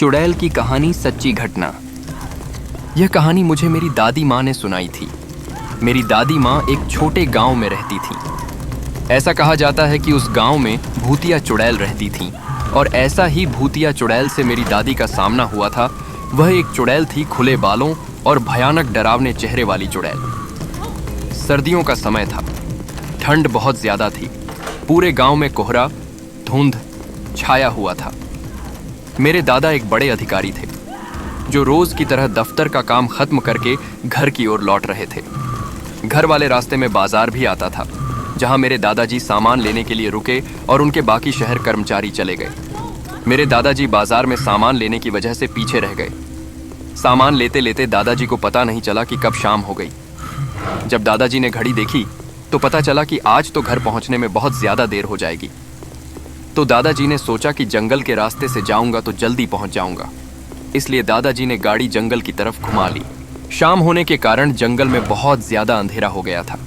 चुड़ैल की कहानी सच्ची घटना। यह कहानी मुझे मेरी दादी माँ ने सुनाई थी। मेरी दादी माँ एक छोटे गांव में रहती थी। ऐसा कहा जाता है कि उस गांव में भूतिया चुड़ैल रहती थीं और ऐसा ही भूतिया चुड़ैल से मेरी दादी का सामना हुआ था। वह एक चुड़ैल थी, खुले बालों और भयानक डरावने चेहरे वाली चुड़ैल। सर्दियों का समय था, ठंड बहुत ज्यादा थी। पूरे गांव में कोहरा, धुंध छाया हुआ था। मेरे दादा एक बड़े अधिकारी थे जो रोज की तरह दफ्तर का काम खत्म करके घर की ओर लौट रहे थे। घर वाले रास्ते में बाजार भी आता था जहां मेरे दादाजी सामान लेने के लिए रुके और उनके बाकी शहर कर्मचारी चले गए। मेरे दादाजी बाजार में सामान लेने की वजह से पीछे रह गए। सामान लेते लेते दादाजी को पता नहीं चला कि कब शाम हो गई। जब दादाजी ने घड़ी देखी तो पता चला कि आज तो घर पहुंचने में बहुत ज्यादा देर हो जाएगी। तो दादाजी ने सोचा कि जंगल के रास्ते से जाऊंगा तो जल्दी पहुंच जाऊंगा, इसलिए दादाजी ने गाड़ी जंगल की तरफ घुमा ली। शाम होने के कारण जंगल में बहुत ज्यादा अंधेरा हो गया था।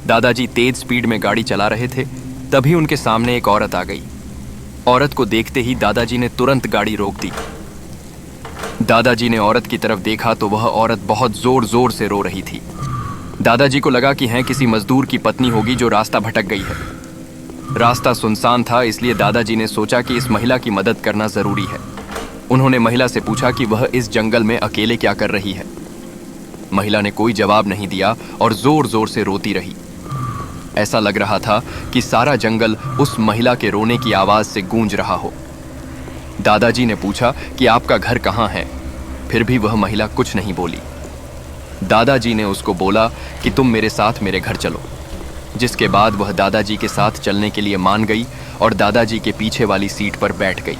दादाजी तेज स्पीड में गाड़ी चला रहे थे, तभी उनके सामने एक औरत आ गई। औरत को देखते ही दादाजी ने तुरंत गाड़ी रोक दी। दादाजी ने औरत की तरफ देखा तो वह औरत बहुत जोर जोर से रो रही थी। दादाजी को लगा कि किसी मजदूर की पत्नी होगी जो रास्ता भटक गई है। रास्ता सुनसान था, इसलिए दादाजी ने सोचा कि इस महिला की मदद करना जरूरी है। उन्होंने महिला से पूछा कि वह इस जंगल में अकेले क्या कर रही है। महिला ने कोई जवाब नहीं दिया और जोर जोर से रोती रही। ऐसा लग रहा था कि सारा जंगल उस महिला के रोने की आवाज से गूंज रहा हो। दादाजी ने पूछा कि आपका घर कहाँ है, फिर भी वह महिला कुछ नहीं बोली। दादाजी ने उसको बोला कि तुम मेरे साथ मेरे घर चलो, जिसके बाद वह दादाजी के साथ चलने के लिए मान गई और दादाजी के पीछे वाली सीट पर बैठ गई।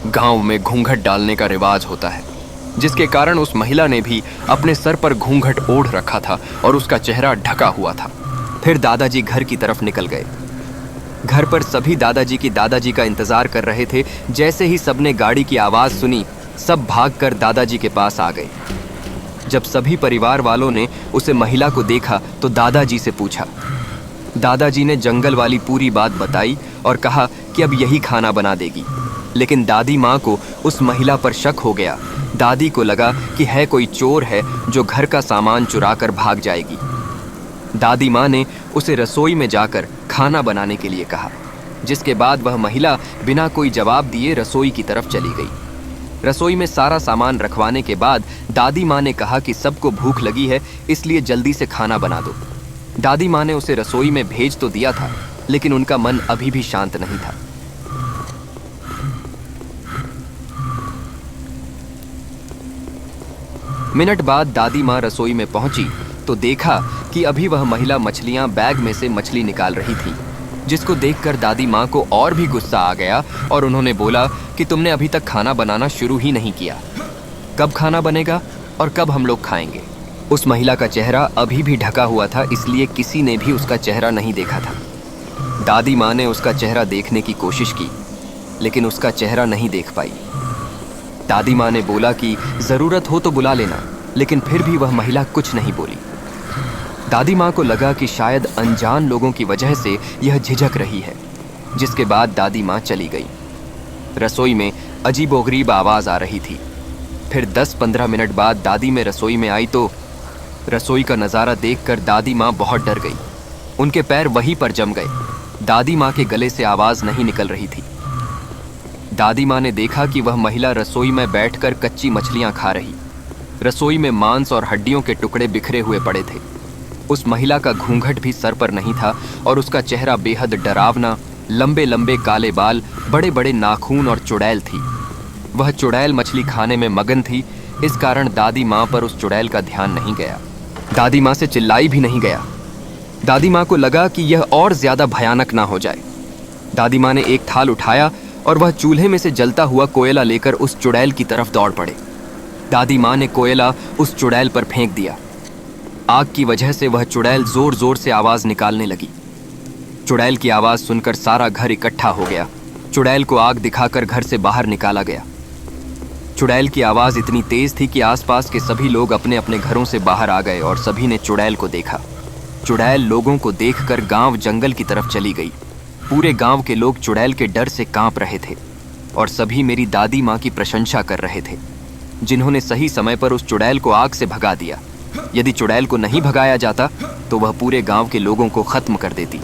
गांव में घूंघट डालने का रिवाज होता है, जिसके कारण उस महिला ने भी अपने सर पर घूंघट ओढ़ रखा था और उसका चेहरा ढका हुआ था। फिर दादाजी घर की तरफ निकल गए। घर पर सभी दादाजी का इंतजार कर रहे थे। जैसे ही सबने गाड़ी की आवाज सुनी, सब भागकर दादाजी के पास आ गए। जब सभी परिवार वालों ने उसे महिला को देखा तो दादाजी से पूछा। दादाजी ने जंगल वाली पूरी बात बताई और कहा कि अब यही खाना बना देगी। लेकिन दादी माँ को उस महिला पर शक हो गया। दादी को लगा कि कोई चोर है जो घर का सामान चुरा कर भाग जाएगी। दादी माँ ने उसे रसोई में जाकर खाना बनाने के लिए कहा, जिसके बाद वह महिला बिना कोई जवाब दिए रसोई की तरफ चली गई। रसोई में सारा सामान रखवाने के बाद दादी माँ ने कहा कि सबको भूख लगी है, इसलिए जल्दी से खाना बना दो। दादी माँ ने उसे रसोई में भेज तो दिया था, लेकिन उनका मन अभी भी शांत नहीं था। मिनट बाद दादी माँ रसोई में पहुंची तो देखा कि अभी वह महिला मछलियां बैग में से मछली निकाल रही थी, जिसको देखकर दादी माँ को और भी गुस्सा आ गया और उन्होंने बोला कि तुमने अभी तक खाना बनाना शुरू ही नहीं किया। कब खाना बनेगा और कब हम लोग खाएंगे? उस महिला का चेहरा अभी भी ढका हुआ था, इसलिए किसी ने भी उसका चेहरा नहीं देखा था। दादी माँ ने उसका चेहरा देखने की कोशिश की, लेकिन उसका चेहरा नहीं देख पाई। दादी माँ ने बोला कि जरूरत हो तो बुला लेना, लेकिन फिर भी वह महिला कुछ नहीं बोली। दादी माँ को लगा कि शायद अनजान लोगों की वजह से यह झिझक रही है, जिसके बाद दादी माँ चली गई। रसोई में अजीबोगरीब आवाज आ रही थी। फिर 10-15 मिनट बाद दादी में रसोई में आई तो रसोई का नज़ारा देखकर दादी माँ बहुत डर गई। उनके पैर वहीं पर जम गए। दादी माँ के गले से आवाज नहीं निकल रही थी। दादी माँ ने देखा कि वह महिला रसोई में बैठकर कच्ची मछलियाँ खा रही। रसोई में मांस और हड्डियों के टुकड़े बिखरे हुए पड़े थे। उस महिला का घूंघट भी सर पर नहीं था और उसका चेहरा बेहद डरावना, लंबे लंबे काले बाल, बड़े बड़े नाखून और चुड़ैल थी। वह चुड़ैल मछली खाने में मगन थी, इस कारण दादी माँ पर उस चुड़ैल का ध्यान नहीं गया। दादी माँ से चिल्लाई भी नहीं गया। दादी माँ को लगा कि यह और ज्यादा भयानक ना हो जाए। दादी माँ ने एक थाल उठाया और वह चूल्हे में से जलता हुआ कोयला लेकर उस चुड़ैल की तरफ दौड़ पड़े। दादी माँ ने कोयला उस चुड़ैल पर फेंक दिया। आग की वजह से वह चुड़ैल जोर जोर से आवाज निकालने लगी। चुड़ैल की आवाज सुनकर सारा घर इकट्ठा हो गया। चुड़ैल को आग दिखाकर घर से बाहर निकाला गया। चुड़ैल की आवाज इतनी तेज थी कि आसपास के सभी लोग अपने अपने घरों से बाहर आ गए और सभी ने चुड़ैल को देखा। चुड़ैल लोगों को देखकर गांव जंगल की तरफ चली गई। पूरे गांव के लोग चुड़ैल के डर से कांप रहे थे। और सभी मेरी दादी माँ की प्रशंसा कर रहे थे, जिन्होंने सही समय पर उस चुड़ैल को आग से भगा दिया। यदि चुड़ैल को नहीं भगाया जाता तो वह पूरे गांव के लोगों को खत्म कर देती।